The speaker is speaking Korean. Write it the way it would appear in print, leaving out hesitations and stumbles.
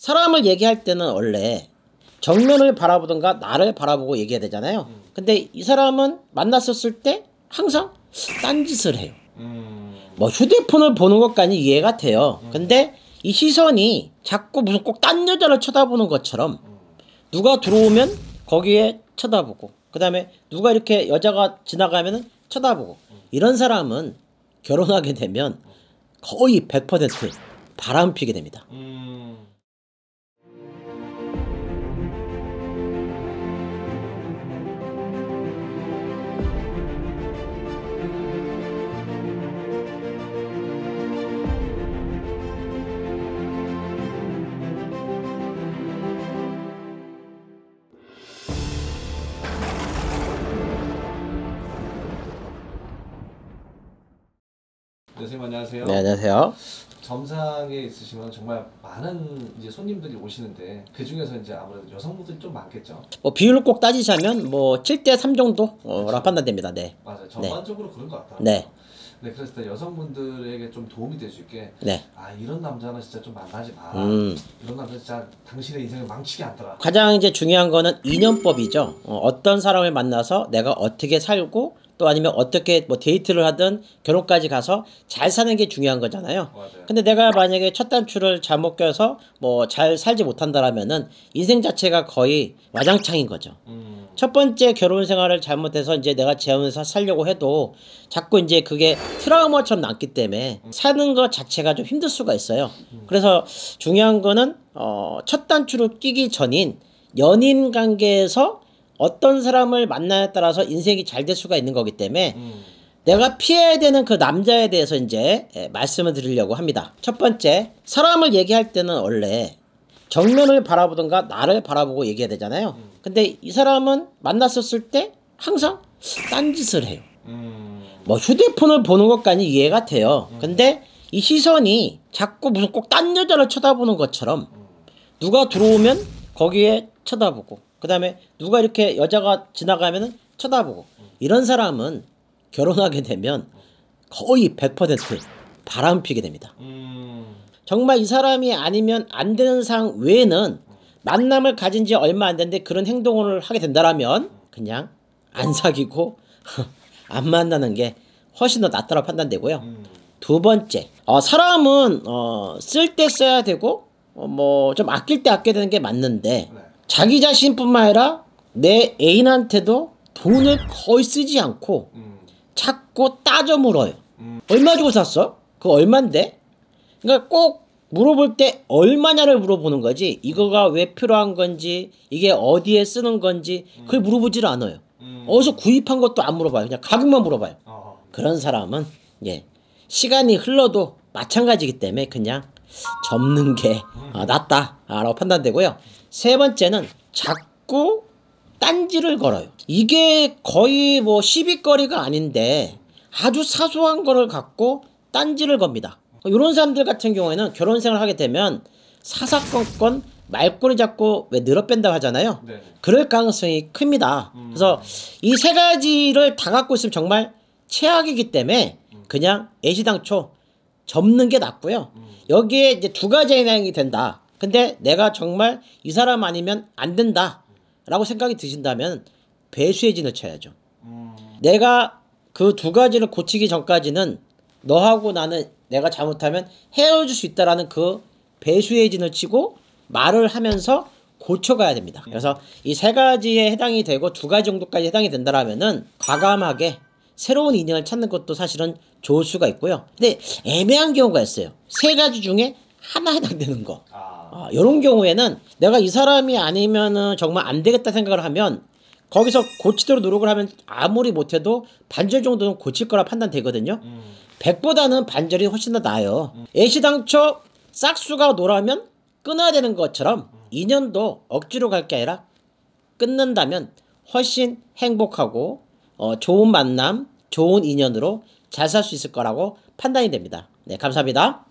사람을 얘기할 때는 원래 정면을 바라보든가 나를 바라보고 얘기해야 되잖아요. 근데 이 사람은 만났었을 때 항상 딴짓을 해요. 뭐 휴대폰을 보는 것까지 이해가 돼요. 근데 이 시선이 자꾸 무슨 꼭 딴 여자를 쳐다보는 것처럼 누가 들어오면 거기에 쳐다보고, 그 다음에 누가 이렇게 여자가 지나가면은 쳐다보고, 이런 사람은 결혼하게 되면 거의 100% 바람 피게 됩니다. 선생님 안녕하세요. 네, 안녕하세요. 점상에 있으시면 정말 많은 이제 손님들이 오시는데 그 중에서 이제 아무래도 여성분들이 좀 많겠죠. 뭐 비율을 꼭 따지자면 뭐 7대3 정도라 판단됩니다. 네. 맞아요. 전반적으로 그런 것 같아요. 네. 네, 그래서 여성분들에게 좀 도움이 될 수 있게 네. 아 이런 남자는 진짜 좀 만나지 마라. 이런 남자 진짜 당신의 인생을 망치게 한다라. 가장 이제 중요한 거는 인연법이죠. 어떤 사람을 만나서 내가 어떻게 살고 또 아니면 어떻게 뭐 데이트를 하든 결혼까지 가서 잘 사는 게 중요한 거잖아요. 맞아요. 근데 내가 만약에 첫 단추를 잘못 껴서 뭐 잘 살지 못한다라면은 인생 자체가 거의 와장창인 거죠. 첫 번째 결혼 생활을 잘못해서 이제 내가 재혼해서 살려고 해도 자꾸 이제 그게 트라우마처럼 남기 때문에 사는 것 자체가 좀 힘들 수가 있어요. 그래서 중요한 거는 첫 단추를 끼기 전인 연인 관계에서 어떤 사람을 만나에 따라서 인생이 잘 될 수가 있는 거기 때문에 내가 피해야 되는 그 남자에 대해서 이제 말씀을 드리려고 합니다. 첫 번째, 사람을 얘기할 때는 원래 정면을 바라보든가 나를 바라보고 얘기해야 되잖아요. 근데 이 사람은 만났었을 때 항상 딴짓을 해요. 뭐 휴대폰을 보는 것까지 이해가 돼요. 근데 이 시선이 자꾸 무슨 꼭 딴 여자를 쳐다보는 것처럼 누가 들어오면 거기에 쳐다보고, 그 다음에 누가 이렇게 여자가 지나가면은 쳐다보고, 이런 사람은 결혼하게 되면 거의 100% 바람 피게 됩니다. 정말 이 사람이 아니면 안 되는 상황 외에는 만남을 가진 지 얼마 안 됐는데 그런 행동을 하게 된다라면 그냥 안 사귀고 안 만나는 게 훨씬 더 낫다고 판단되고요. 두 번째, 사람은 쓸 때 써야 되고 뭐 좀 아낄 때 아껴야 되는 게 맞는데 자기 자신뿐만 아니라 내 애인한테도 돈을 거의 쓰지 않고 자꾸 따져 물어요. 얼마 주고 샀어? 그거 얼만데? 그러니까 꼭 물어볼 때 얼마냐를 물어보는 거지, 이거가 왜 필요한 건지 이게 어디에 쓰는 건지 그걸 물어보지를 않아요. 어디서 구입한 것도 안 물어봐요. 그냥 가격만 물어봐요. 그런 사람은 시간이 흘러도 마찬가지이기 때문에 그냥 접는 게 낫다라고 판단되고요. 세 번째는 자꾸 딴지를 걸어요. 이게 거의 뭐 시비거리가 아닌데 아주 사소한 거를 갖고 딴지를 겁니다. 이런 사람들 같은 경우에는 결혼 생활을 하게 되면 사사건건 말꼬리 잡고 왜 늘어뺀다고 하잖아요. 네. 그럴 가능성이 큽니다. 그래서 이 세 가지를 다 갖고 있으면 정말 최악이기 때문에 그냥 애시당초 접는 게 낫고요. 여기에 이제 두 가지 해당이 된다. 근데 내가 정말 이 사람 아니면 안 된다 라고 생각이 드신다면 배수의 진을 쳐야죠. 내가 그 두 가지를 고치기 전까지는 너하고 나는 내가 잘못하면 헤어질 수 있다라는 그 배수의 진을 치고 말을 하면서 고쳐가야 됩니다. 그래서 이 세 가지에 해당이 되고 두 가지 정도까지 해당이 된다라면은 과감하게 새로운 인연을 찾는 것도 사실은 좋을 수가 있고요. 근데 애매한 경우가 있어요. 세 가지 중에 하나 해당되는 거. 이런 경우에는 내가 이 사람이 아니면은 정말 안 되겠다 생각을 하면 거기서 고치도록 노력을 하면 아무리 못해도 반절 정도는 고칠 거라 판단되거든요. 100보다는 반절이 훨씬 더 나아요. 애시당초 싹수가 노라면 끊어야 되는 것처럼 인연도 억지로 갈 게 아니라 끊는다면 훨씬 행복하고 좋은 만남, 좋은 인연으로 잘 살 수 있을 거라고 판단이 됩니다. 네, 감사합니다.